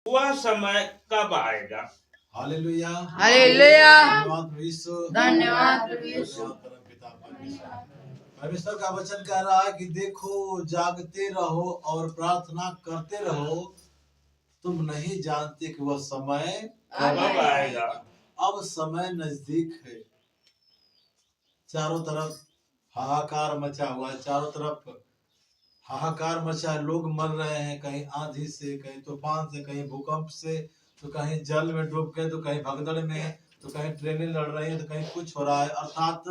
वह समय कब आएगा। Hallelujah hallelujah. धन्यवाद प्रभु यीशु। धन्यवाद प्रभु यीशु। धन्यवाद परमपिता परमेश्वर। परमेश्वर का वचन कह रहा है कि देखो जागते रहो और प्रार्थना करते रहो, तुम नहीं जानते कि वह समय कब आएगा। अब समय नजदीक है। चारों तरफ हाहाकार मचा हुआ है, चारों तरफ हाहाकार मचा है। लोग मर रहे हैं, कहीं आंधी से, कहीं तूफान से, कहीं भूकंप से, तो कहीं जल में डूब गए, तो कहीं भगदड़ में, तो कहीं ट्रेनें लड़ रही है, तो कहीं कुछ हो रहा है। अर्थात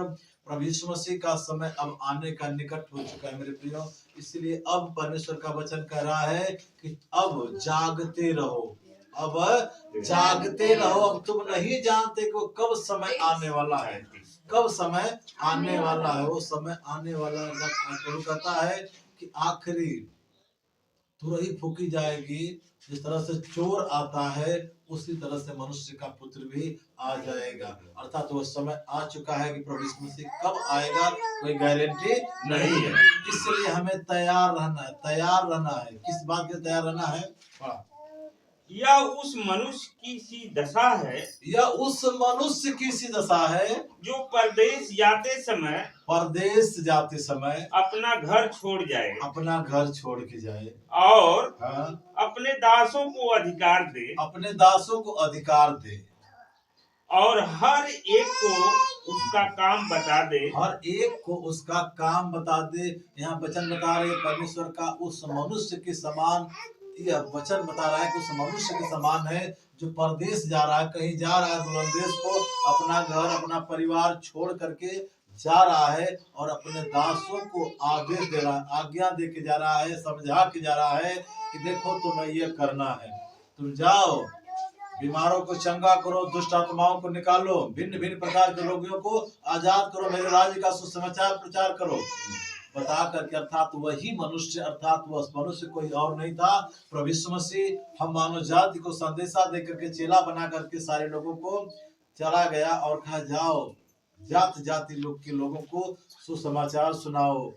प्रभु यीशु मसीह का समय अब आने का निकट हो चुका है मेरे प्रियो। इसलिए अब परमेश्वर का वचन कह रहा है कि अब जागते रहो, अब जागते रहो। अब तुम नहीं जानते कि वो कब समय आने वाला है, कब समय आने वाला है। वो समय आने वाला है, प्रभु कहता है कि आखिरी तुरही फूकी जाएगी। जिस तरह से चोर आता है, उसी तरह से मनुष्य का पुत्र भी आ जाएगा। अर्थात वो समय आ चुका है कि प्रभु यीशु मसीह कब आएगा कोई गारंटी नहीं है। इसलिए हमें तैयार रहना है, तैयार रहना है। किस बात के तैयार रहना है? यह उस मनुष्य की सी दशा है, यह उस मनुष्य की सी दशा है जो परदेश जाते समय अपना घर छोड़ जाए, अपना घर छोड़ के जाए और अपने दासों को अधिकार दे, अपने दासों को अधिकार दे, और हर एक को उसका काम बता दे, हर एक को उसका काम बता दे। यहाँ वचन बता रहे परमेश्वर का उस मनुष्य के समान, यह वचन बता रहा है कि उस मनुष्य के समान है जो परदेश जा रहा है, कहीं जा रहा है दूर देश को, अपना घर अपना परिवार छोड़ करके जा रहा है, और अपने दासों को आदेश दे रहा है, आज्ञा दे के जा रहा है, समझा के जा रहा है कि देखो तुम्हें ये करना है, तुम जाओ, बीमारों को चंगा करो, दुष्ट आत्माओं को निकालो, भिन्न भिन्न प्रकार के रोगियों को आजाद करो, मेरे राज्य का सुसमाचार प्रचार करो, बता करके। अर्थात वही मनुष्य, अर्थात वह मनुष्य कोई और नहीं था, प्रभु यीशु मसीह हम मानव जाति को संदेशा दे करके, चेला बना करके सारे लोगों को चला गया और कहा जाओ जात जाति लोग के लोगों को सुसमाचार सुनाओ,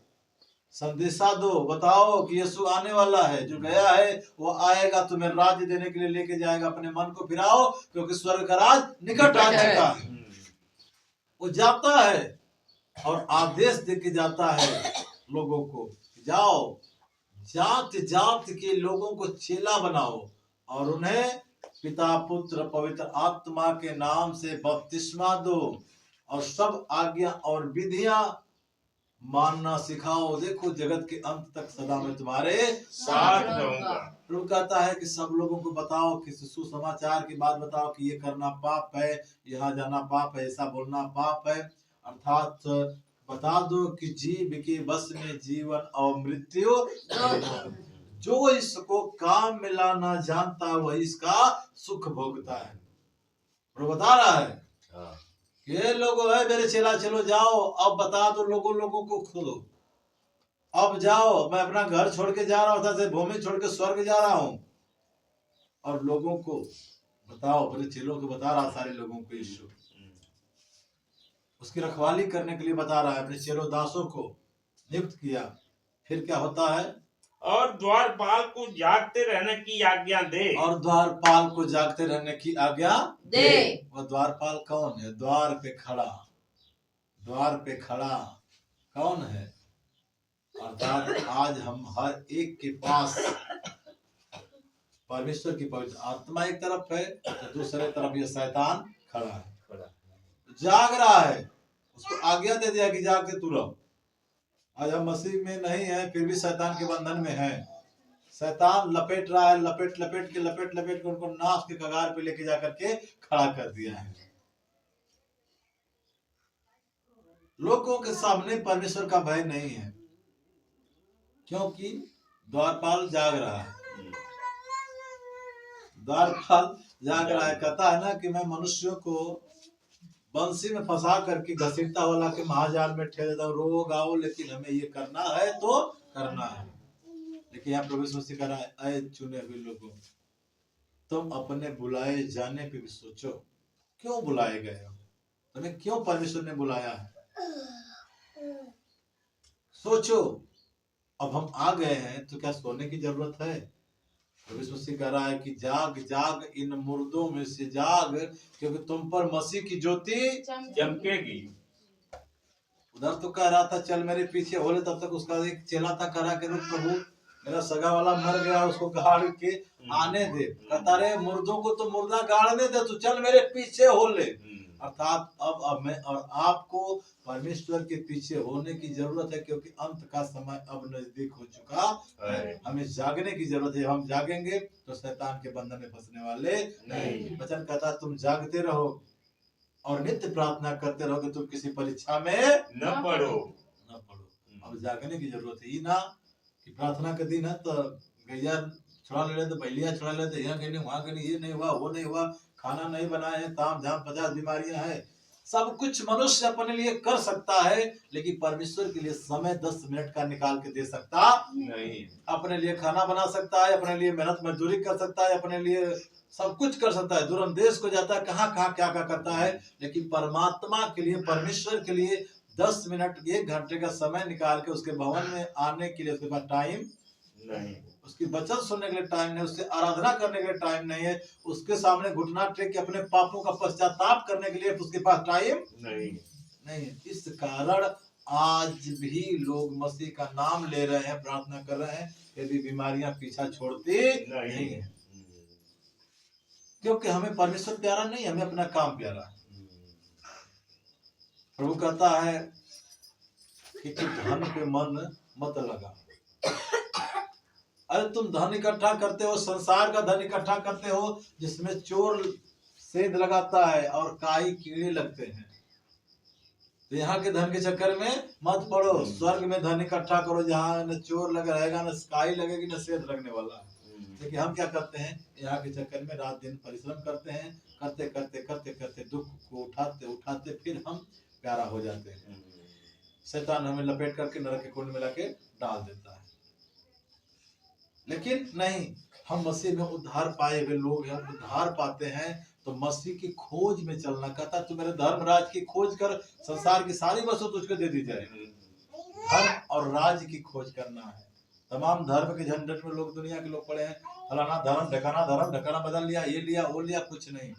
संदेशा दो, बताओ कि यीशु आने वाला है, जो गया है वो आएगा, तुम्हें राज्य देने के लिए लेके जाएगा। अपने मन को फिराओ क्योंकि स्वर्ग का राज निकट आ चुका है। वो जाता है और आदेश दे के जाता है लोगों को, जाओ जात जात के लोगों को चेला बनाओ और उन्हें पिता पुत्र पवित्र आत्मा के नाम से बपतिस्मा दो, और सब आज्ञा और विधियां मानना सिखाओ। देखो जगत के अंत तक सदा मैं तुम्हारे साथ रहूंगा। प्रभु कहता है कि सब लोगों को बताओ कि सुसमाचार की बात बताओ कि ये करना पाप है, यहाँ जाना पाप है, ऐसा बोलना पाप है। अर्थात बता दो कि जीव के बस में जीवन और मृत्यु, जो इसको काम मिलाना जानता वही इसका सुख भोगता है। प्रभु बता रहा है ये लोगों है मेरे चेला, चलो जाओ, अब बता दो लोगों को खुद, अब जाओ, मैं अपना घर छोड़ के जा रहा था, भूमि छोड़ के स्वर्ग जा रहा हूं, और लोगों को बताओ, अपने चेलों को बता रहा, सारे लोगों को यीशु उसकी रखवाली करने के लिए बता रहा है, अपने चेलों दासों को नियुक्त किया। फिर क्या होता है? और द्वारपाल को जागते रहने की आज्ञा दे, और द्वारपाल को जागते रहने की आज्ञा दे। वह द्वारपाल कौन है? द्वार पे खड़ा, द्वार पे खड़ा कौन है? अर्थात आज हम हर एक के पास परमेश्वर की पवित्र आत्मा एक तरफ है, तो दूसरे तरफ ये शैतान खड़ा है, जाग रहा है। उसको आज्ञा दे दिया कि जाग के तू रहो। आज हम मसीह में नहीं है, फिर भी शैतान के बंधन में है। शैतान लपेट रहा है, लपेट के उनको नाश के कगार पे लेके जाकर के खड़ा कर दिया है। लोगों के सामने परमेश्वर का भय नहीं है, क्योंकि द्वारपाल जाग रहा है। द्वारपाल जाग रहा है, कहता है ना कि मैं मनुष्यों को बंसी में फंसा करके घसीटता वाला के महाजाल में ठेल देता हूँ, रो गाओ, लेकिन हमें ये करना है तो करना है। लेकिन यहाँ प्रभु यीशु मसीह कह रहा है, ऐ चुने हुए लोगों, तुम अपने बुलाए जाने पे भी सोचो, क्यों बुलाए गए हो, तुम्हें क्यों परमेश्वर ने बुलाया है, सोचो। अब हम आ गए हैं तो क्या सोने की जरूरत है? प्रभु यीशु मसीह कह रहा है कि जाग जाग इन मुर्दों में से जाग, क्योंकि तुम पर मसीह की ज्योति चमकेगी। उधर तो कह रहा था चल मेरे पीछे हो ले, तब तक उसका एक चेला था करा के रुक प्रभु, मेरा सगा वाला मर गया, उसको गाड़ के आने दे। कहता रे मुर्दों को तो मुर्दा गाड़ने दे, तू चल मेरे पीछे हो ले। अर्थात अब मैं और आपको परमेश्वर के पीछे होने की जरूरत है, क्योंकि अंत का समय अब नजदीक हो चुका है। हमें जागने की जरूरत है। हम जागेंगे तो शैतान के बंधन में फंसने वाले नहीं। वचन कहता तुम जागते रहो और नित्य प्रार्थना करते रहो कि तुम किसी परीक्षा में न पढ़ो। अब जागने की जरूरत है। ये ना कि प्रार्थना के दिन है तो गैया छुड़ा ले तो बैलिया छुड़ा लेते, यहाँ कहीं वहां कहीं, ये नहीं हुआ वो नहीं हुआ, खाना नहीं बनाए हैं, ताम झाम 50 बीमारियां हैं। सब कुछ मनुष्य अपने लिए कर सकता है, लेकिन परमेश्वर के लिए समय 10 मिनट का निकाल के दे सकता नहीं। अपने लिए खाना बना सकता है, अपने लिए मेहनत मजदूरी कर सकता है, अपने लिए सब कुछ कर सकता है, दूर देश को जाता है, कहाँ कहाँ क्या क्या करता है, लेकिन परमात्मा के लिए, परमेश्वर के लिए 10 मिनट 1 घंटे का समय निकाल के उसके भवन में आने के लिए उसके पास टाइम नहीं, उसकी वचन सुनने के लिए टाइम नहीं, उससे आराधना करने के लिए टाइम नहीं है, उसके सामने घुटना टेक के अपने पापों का पश्चाताप करने के लिए उसके पास टाइम नहीं है। इस कारण आज भी लोग मसीह का नाम ले रहे हैं, प्रार्थना कर रहे हैं, फिर भी बीमारियां पीछा छोड़ती नहीं है, क्योंकि हमें परमेश्वर प्यारा नहीं, हमें अपना काम प्यारा है। प्रभु कहता है कि धन पे मन मत लगा। अरे तुम धन इकट्ठा करते हो, संसार का धन इकट्ठा करते हो, जिसमें चोर सेंध लगाता है और काई कीड़े लगते हैं। तो यहाँ के धन के चक्कर में मत पड़ो, स्वर्ग में धन इकट्ठा करो, जहाँ न चोर लगा रहेगा, न काई लगेगी, न सेंध लगने वाला है। लेकिन हम क्या करते हैं, यहाँ के चक्कर में रात दिन परिश्रम करते हैं, करते करते करते करते दुख को उठाते उठाते फिर हम प्यारा हो जाते हैं। शैतान हमें लपेट करके नरक के कुंड में लाके डाल देता है। लेकिन नहीं, हम मसीह में उद्धार पाए हुए लोग हैं, उद्धार पाते हैं तो मसीह की खोज में चलना। कहता तू मेरे धर्मराज की खोज कर, संसार की सारी वस्तु तुझको दे दी जाएगी। धर्म और राज की खोज करना है। तमाम धर्म के झंझट में लोग, दुनिया के लोग पड़े हैं, फलाना धर्म ढकाना बदल लिया, ये लिया वो लिया, कुछ नहीं।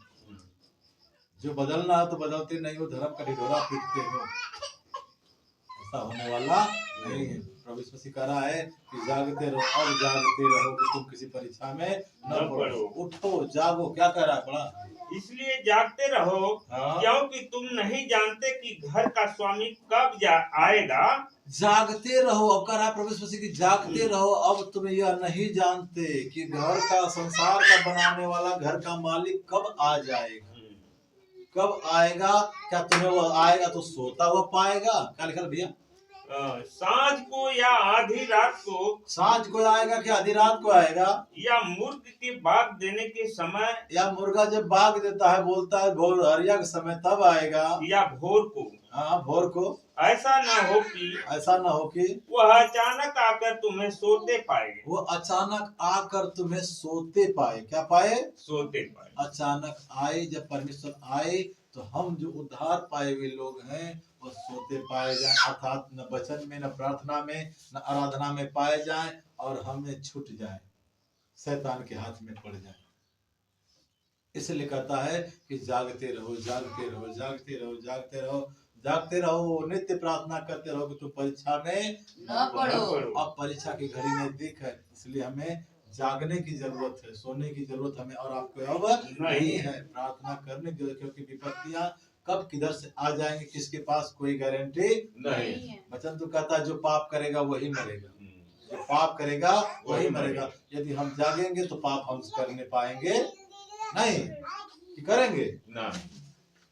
जो बदलना है तो बदलते नहीं हो, धर्म का ढिढोरा पीटते हो, ऐसा होने वाला नहीं है। प्रभु यीशु मसीह कह रहा है कि जागते रहो और जागते रहो कि तुम किसी परीक्षा में न पड़ो। उठो जागो, क्या कह रहा है पढ़ा, इसलिए जागते रहो, क्योंकि तुम नहीं जानते कि घर का स्वामी कब आएगा। जागते रहो, अब कह रहा है प्रभु यीशु मसीह की जागते रहो। अब तुम यह नहीं जानते कि घर का, संसार का बनाने वाला, घर का मालिक कब आ जाएगा, कब आएगा। क्या तुम्हें वो आएगा तो सोता हुआ पाएगा? क्या लिखा भैया, सांझ को या आधी रात को। सांझ को आएगा क्या आधी रात को आएगा? या मूर्ख के बाग देने के समय, या मुर्गा जब बाग देता है, बोलता है भोर हरिया के समय, तब आएगा। या भोर को, हाँ भोर को। ऐसा न हो कि वह अचानक आकर तुम्हें सोते पाए। वो अचानक आकर तुम्हें सोते पाए। क्या पाए? सोते पाए। अचानक आए, जब परमेश्वर आए तो हम जो उद्धार पाए हुए लोग हैं वो सोते पाए जाएं, अर्थात न वचन में, न प्रार्थना में, न आराधना में पाए जाएं और हमें छूट जाएं, शैतान के हाथ में पड़ जाएं। इसलिए कहता है कि जागते रहो, जागते रहो, जागते रहो, जागते रहो, जागते रहो, नित्य प्रार्थना करते रहो कि तुम परीक्षा में न पड़ो। अब परीक्षा की घड़ी नजदीक है, इसलिए हमें जागने की जरूरत है, सोने की जरूरत हमें और आपको अब नहीं है। प्रार्थना करने की, क्योंकि विपत्तियां कब किधर से आ जाएंगे किसके पास कोई गारंटी नहीं। वचन तो कहता है जो पाप करेगा वही मरेगा, जो पाप करेगा वही मरेगा। यदि हम जागेंगे तो पाप हम करने पाएंगे नहीं, कि करेंगे ना।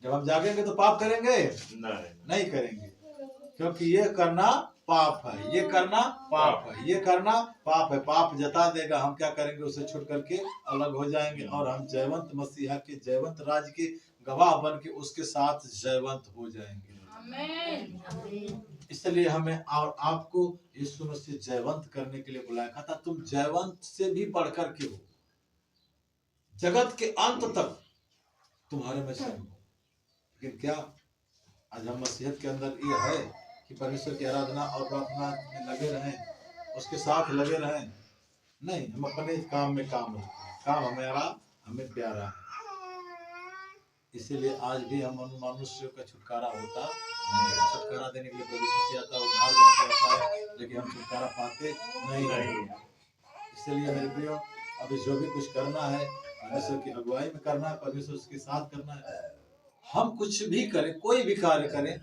जब हम जागेंगे तो पाप करेंगे नहीं करेंगे, क्योंकि ये करना पाप है, ये करना पाप है, ये करना पाप है। पाप जता देगा, हम क्या करेंगे, उसे छुट करके अलग हो जाएंगे और हम जयवंत मसीहा के, जयवंत राज के गवाह बन के उसके साथ जयवंत हो जाएंगे। इसलिए हमें और आपको यीशु मसीह जयवंत करने के लिए बुलाया। कहता तुम जयवंत से भी बढ़कर के हो, जगत के अंत तक तुम्हारे में शरण हो। लेकिन क्या आज हम मसीहत के अंदर ये है कि परमेश्वर की आराधना और प्रार्थना में लगे रहें, उसके साथ लगे रहें, नहीं, हम अपने काम में काम रखते हैं, काम हमारा हमें प्यारा है। इसीलिए आज भी हम मनुष्य का छुटकारा होता नहीं। छुटकारा देने के लिए प्रभु यीशु मसीह आता है, उद्धार देने के लिए आता है, लेकिन हम छुटकारा पाते नहीं है। इसलिए मेरे प्रियो, अभी जो भी कुछ करना है परमेश्वर की अगुवाई में करना है, परमेश्वर के साथ करना है। हम कुछ भी करें, कोई भी कार्य करें,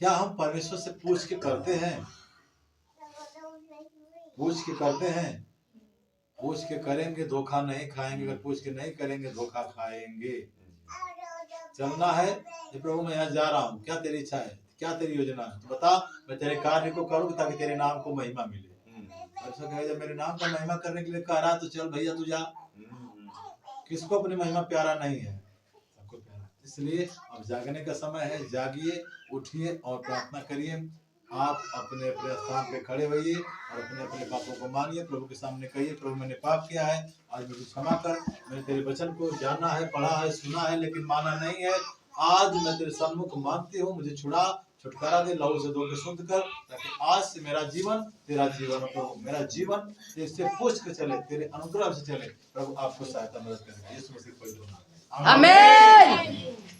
क्या हम परमेश्वर से पूछ के करते हैं? पूछ के करते हैं? पूछ के करेंगे धोखा नहीं खाएंगे, अगर पूछ के नहीं करेंगे धोखा खाएंगे। चलना है कि प्रभु मैं यहाँ जा रहा हूँ, क्या तेरी इच्छा है, क्या तेरी योजना है, तो बता, मैं तेरे कार्य को करूँ ताकि तेरे नाम को महिमा मिले। ऐसा कहे जब मेरे नाम का महिमा करने के लिए कह रहा तो चल भैया तू जा। किसको अपनी महिमा प्यारा नहीं है? सबको प्यारा। इसलिए अब जागने का समय है, जागिए, उठिए और प्रार्थना करिए। आप अपने अपने स्थान पे खड़े होइए और अपने अपने पापों को मानिए, प्रभु के सामने कहिए, प्रभु मैंने पाप किया है, आज मुझे क्षमा कर। मैंने तेरे वचन को जाना है, पढ़ा है, सुना है, लेकिन माना नहीं है। आज मैं तेरे सम्मुख मानती हूँ, मुझे छुटकारा दे, लहू से धो के शुद्ध कर, ताकि आज से मेरा जीवन तेरा जीवन हो प्रभु। मेरा जीवन तेरे से पूछ के चले, तेरे अनुग्रह से चले। प्रभु आपको सहायता मदद करें, यीशु मसीह को आमीन।